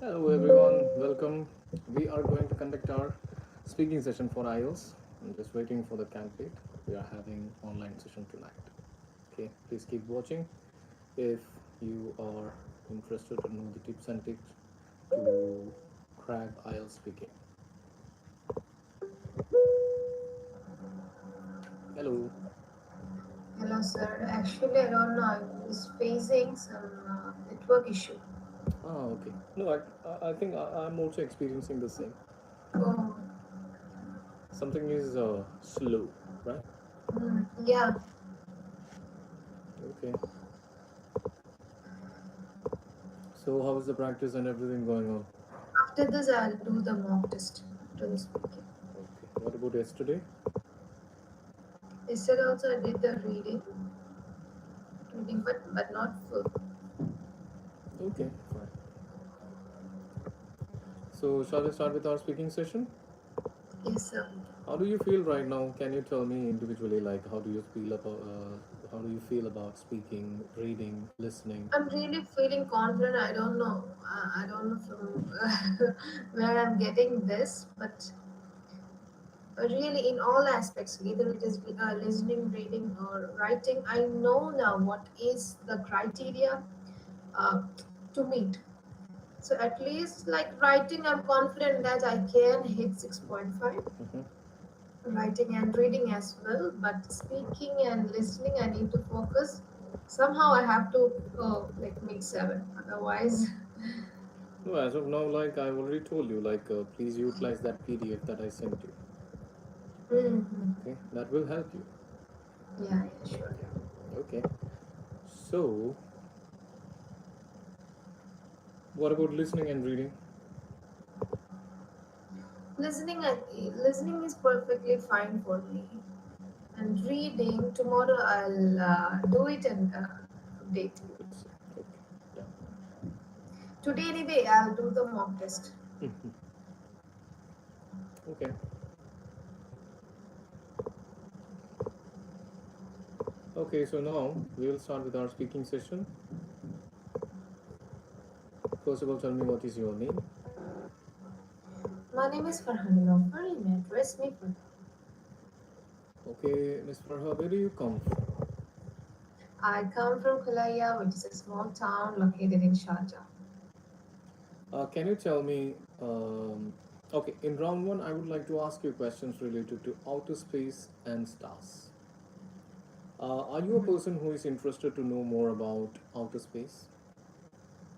Hello everyone, welcome. We are going to conduct our speaking session for IELTS. I'm just waiting for the candidate. We are having online session tonight. Okay, please keep watching. If you are interested to know the tips and tricks to crack IELTS speaking. Hello. Hello, sir. Actually, I don't know. I was facing some network issue. Okay. No, I think I'm also experiencing the same. Oh, Something is slow, right? yeah. Okay. So how is the practice and everything going on? After this, I'll do the mock test after the speaking. Okay. What about yesterday? Yesterday also I did the reading, but not full. Okay, fine. So, shall we start with our speaking session? Yes, sir. How do you feel right now? Can you tell me individually, like how do you feel about speaking, reading, listening? I'm really feeling confident. I don't know. I don't know from where I'm getting this, but really in all aspects, either it is listening, reading, or writing, I know now what is the criteria uh, to meet. So at least like writing, I'm confident that I can hit 6.5. Mm-hmm. Writing and reading as well, but speaking and listening, I need to focus. Somehow I have to like make 7. Otherwise, No, as of now, like I already told you, please utilize that PDF that I sent you. Mhm. Okay, that will help you. Yeah, yeah, sure. Yeah. Okay. So, what about listening and reading? Listening, listening is perfectly fine for me. And reading, tomorrow I'll do it and update you. Let's see. Okay. Yeah. Today, anyway, I'll do the mock test. Mhm. Okay. Okay. So now we will start with our speaking session. First of all, tell me what is your name? My name is Farhani Lofer. You may address me for now. Okay, Miss Farha, where do you come from? I come from Kulaya, which is a small town located in Sharjah. Can you tell me? Okay, in round one, I would like to ask you questions related to outer space and stars. Are you a person who is interested to know more about outer space?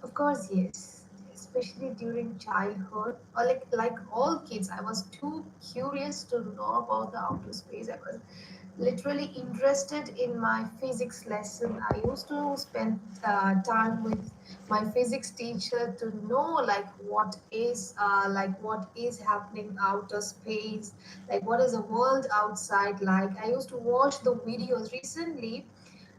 Of course, yes. Especially during childhood, or like all kids, I was too curious to know about the outer space. I was literally interested in my physics lesson. I used to spend time with my physics teacher to know like what is happening outer space, like what is the world outside like. I used to watch the videos recently.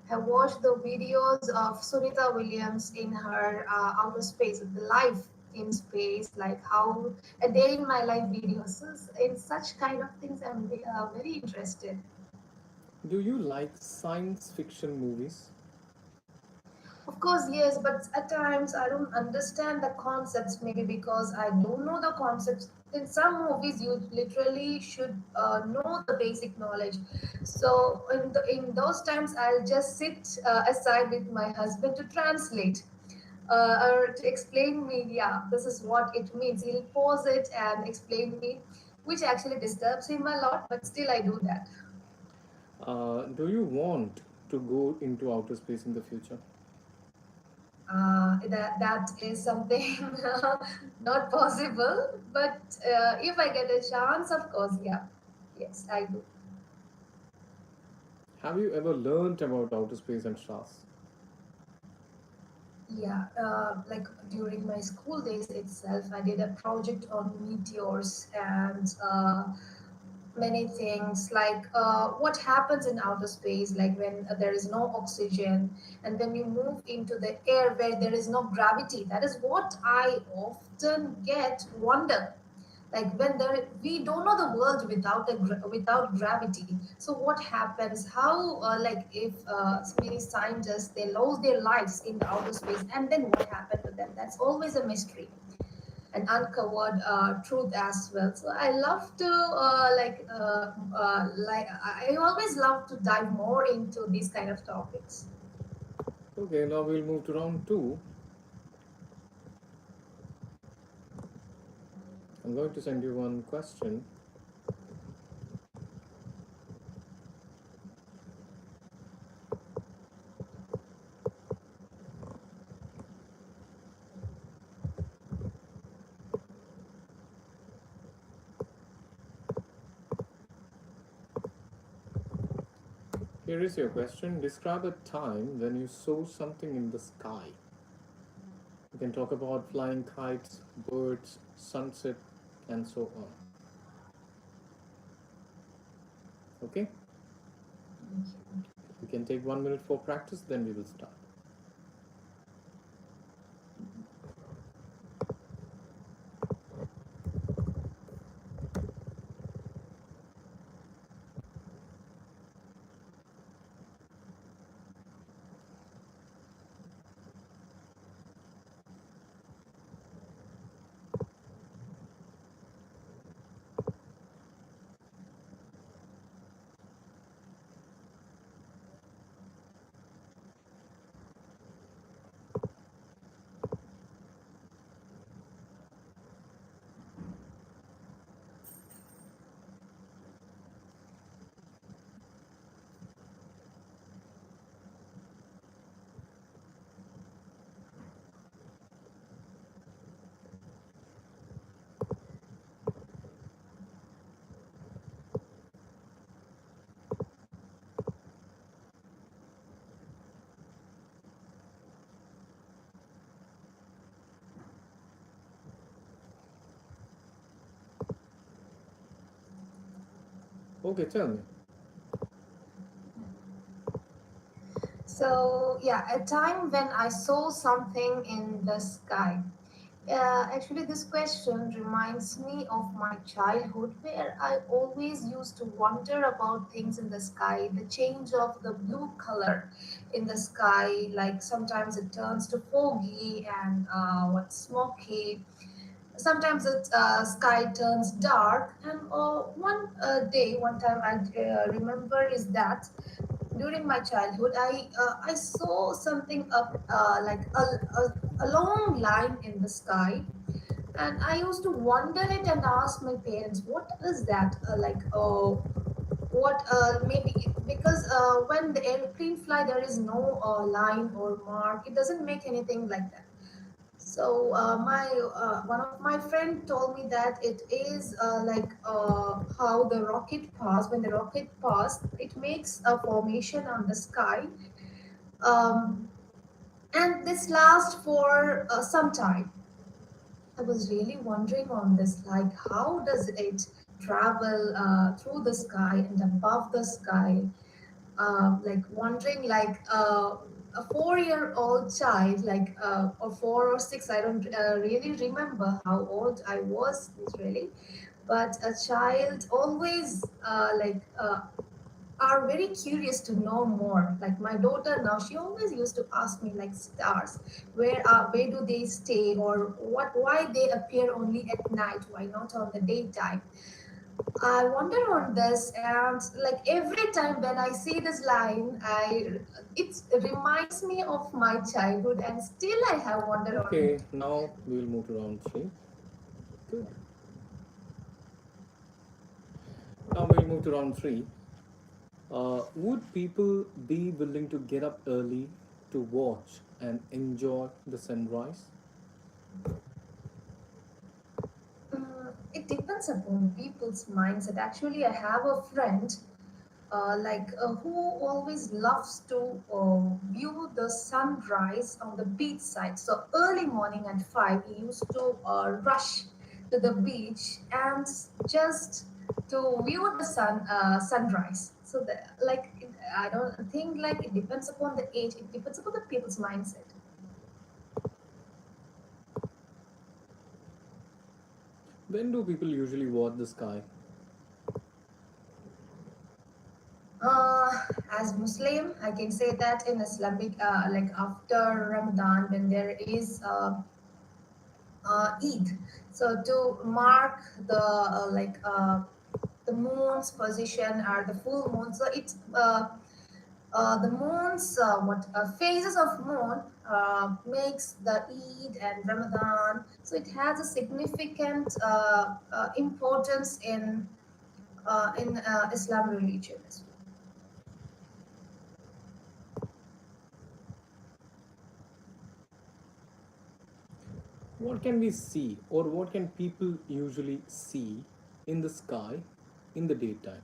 Have watched the videos of Sunita Williams in her outer space, the life in space, like how a day in my life videos. So in such kind of things, I'm very interested. Do you like science fiction movies? Of course, yes, but at times I don't understand the concepts, maybe because I don't know the concepts. In some movies, you literally should know the basic knowledge. So in those times, I'll just sit aside with my husband to translate or to explain me. Yeah, this is what it means. He'll pause it and explain me, which actually disturbs him a lot. But still, I do that. Do you want to go into outer space in the future? That is something not possible. But if I get a chance, of course, yeah, yes, I do. Have you ever learned about outer space and stars? Yeah, like during my school days itself, I did a project on meteors and many things like what happens in outer space, like when there is no oxygen and when you move into the air where there is no gravity. That is what I often get wonder. Like when there we don't know the world without without gravity, so what happens, how like if many scientists they lose their lives in the outer space, and then what happened to them? That's always a mystery. and uncovered truth as well. So I love to I always love to dive more into these kind of topics. Okay, now we'll move to round two. I'm going to send you one question. Here is your question. Describe a time when you saw something in the sky. You can talk about flying kites, birds, sunset, and so on. Okay? We can take 1 minute for practice, then we will start. Okay, tell me. So yeah, a time when I saw something in the sky. Actually, this question reminds me of my childhood where I always used to wonder about things in the sky, the change of the blue color in the sky, like sometimes it turns to foggy and what smoky. Sometimes the sky turns dark, and one time I remember is that during my childhood I saw something up a long line in the sky, and I used to wonder it and ask my parents, what is that, what maybe because when the airplane fly there is no line or mark, it doesn't make anything like that. So my one of my friend told me that it is how the rocket pass. When the rocket pass, it makes a formation on the sky, um, and this lasts for some time. I was really wondering on this, like how does it travel through the sky and above the sky? Like wondering like a 4-year-old child, or 4 or 6, I don't really remember how old I was literally, but a child always are very curious to know more. Like my daughter now, she always used to ask me like stars, where do they stay, or why they appear only at night, why not on the daytime. I wonder on this, and like every time when I see this line, it reminds me of my childhood, and still I have wonder on Okay, it. now we will move to round three. Good. Now we'll move to round three. Would people be willing to get up early to watch and enjoy the sunrise? It depends upon people's mindset. Actually, I have a friend who always loves to view the sunrise on the beach side. So early morning at 5, he used to rush to the beach and just to view the sunrise. So I don't think like it depends upon the age. It depends upon the people's mindset. When do people usually watch the sky? Uh, as Muslim, I can say that in Islamic, like after Ramadan, when there is Eid. So to mark the moon's position or the full moon. So it's the moon's what phases of moon makes the Eid and Ramadan. So it has a significant importance in Islam religion as well. What can we see, or what can people usually see in the sky in the daytime?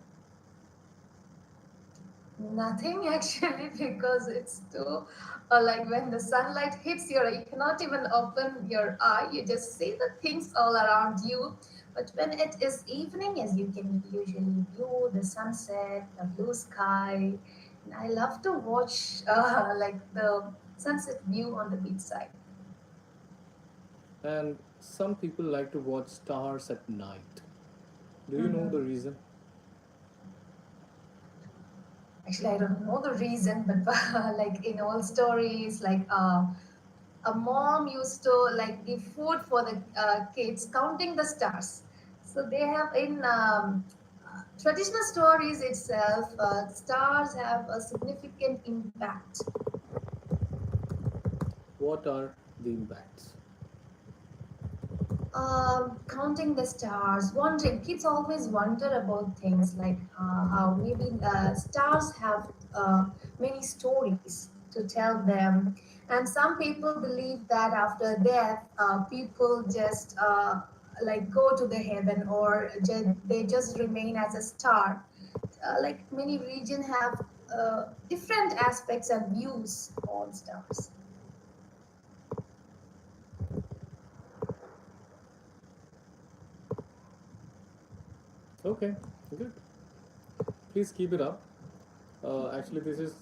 Nothing actually, because it's too like when the sunlight hits your eye, you cannot even open your eye. You just see the things all around you. But when it is evening, as you can usually view the sunset, the blue sky, and I love to watch like the sunset view on the beach side. And some people like to watch stars at night. Do you know Mhm. the reason? Actually, I don't know the reason, but like in all stories, like a mom used to like give food for the kids counting the stars. So they have in traditional stories itself, stars have a significant impact. What are the impacts? Counting the stars, wondering. Kids always wonder about things like how maybe stars have many stories to tell them, and some people believe that after death, people just like go to the heaven, or they just remain as a star. Like many religion have different aspects and views on stars. Okay, good. Please keep it up. Actually, this is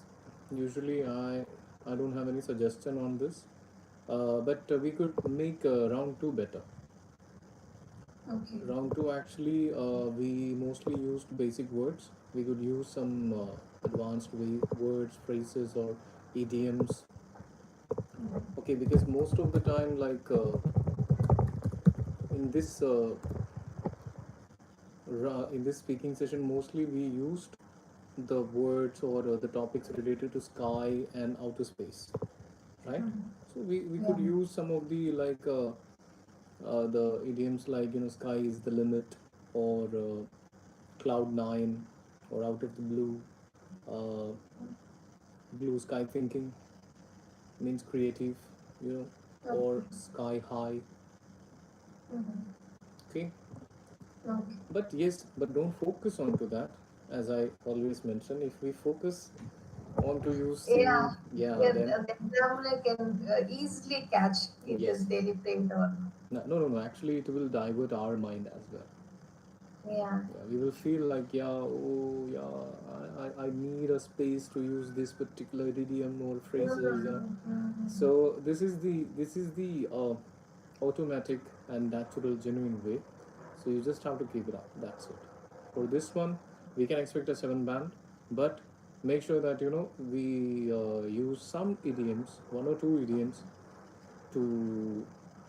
usually I don't have any suggestion on this, but we could make round two better. Okay. Round two, actually, we mostly used basic words. We could use some advanced words, phrases, or idioms. Okay, because most of the time, like in this in this speaking session, mostly we used the words or the topics related to sky and outer space, right? Mhm. So we Yeah. could use some of the like the idioms like sky is the limit, or cloud nine, or out of the blue, uh, blue sky thinking means creative, you know, or Okay. sky high. Mhm. Okay, Okay. but yes, but don't focus onto that. As I always mention, if we focus on to Yeah, using, yeah, yeah, then the examiner can easily catch it is yes. daily print or not. No, no, no, no. Actually, it will divert our mind as well. Yeah. Yeah, we will feel like, yeah, oh, yeah, I need a space to use this particular idiom or phrases. Mm-hmm. So this is the automatic and natural, genuine way. So you just have to keep it up. That's it. For this one, we can expect a 7 band, but make sure that we use some idioms, one or two idioms, to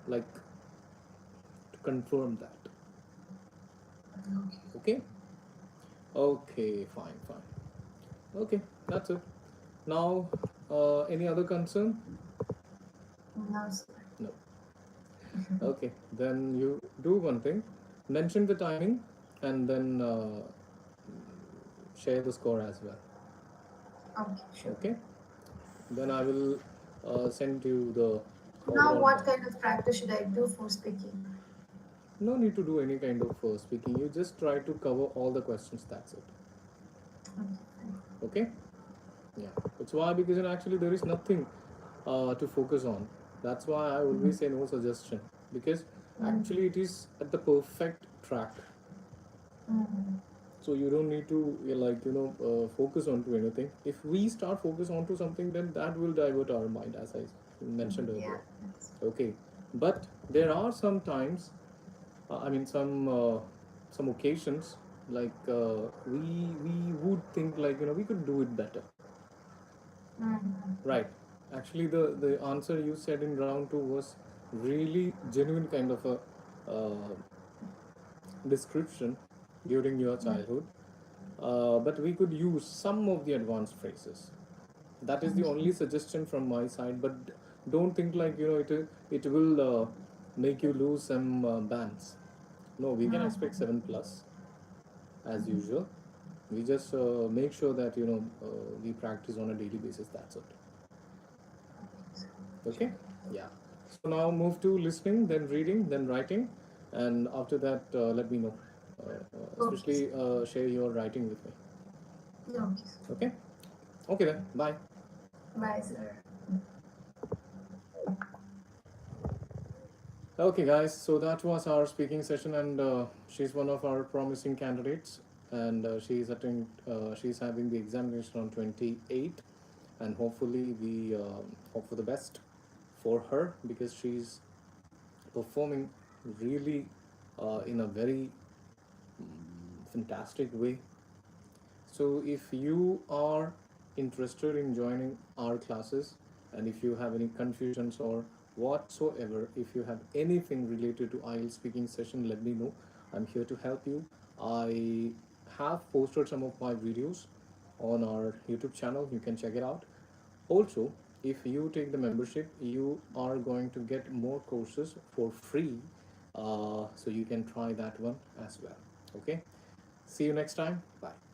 like to confirm that. Okay. Okay. Okay. Fine. Fine. Okay. That's it. Now, any other concern? No, sir. No. Okay. Then you do one thing. Mention the timing, and then share the score as well. Okay, sure. Okay. Then I will send you the Now, overall what mark. kind of practice should I do for speaking? No need to do any kind of speaking. You just try to cover all the questions. That's it. Okay, fine. Okay. Yeah. That's why, because actually there is nothing to focus on. That's why I always say no suggestion, because Mm-hmm. actually it is at the perfect track. Mm-hmm. So you don't need to focus onto anything. If we start focus onto something, then that will divert our mind, as I mentioned Yeah, earlier. that's Okay, but there are some times, I mean some occasions, like we would think like we could do it better, mm-hmm. right? Actually, the answer you said in round two was really genuine kind of a description during your childhood, but we could use some of the advanced phrases. That is the Okay. only suggestion from my side. But don't think like it will make you lose some bands. No, we can expect 7 plus as usual. We just make sure that we practice on a daily basis. That's it. Okay. Yeah. So now move to listening, then reading, then writing, and after that, let me know. Okay, sir. Especially share your writing with me. Okay, sir. Okay. Okay then. Bye. Bye, sir. Okay, guys. So that was our speaking session, and she's one of our promising candidates, and she's having the examination on 28, and hopefully we hope for the best for her because she's performing really in a very fantastic way. So, if you are interested in joining our classes, and if you have any confusions or whatsoever, if you have anything related to IELTS speaking session, let me know. I'm here to help you. I have posted some of my videos on our YouTube channel. You can check it out. Also, if you take the membership, you are going to get more courses for free. So you can try that one as well. Okay. See you next time. Bye.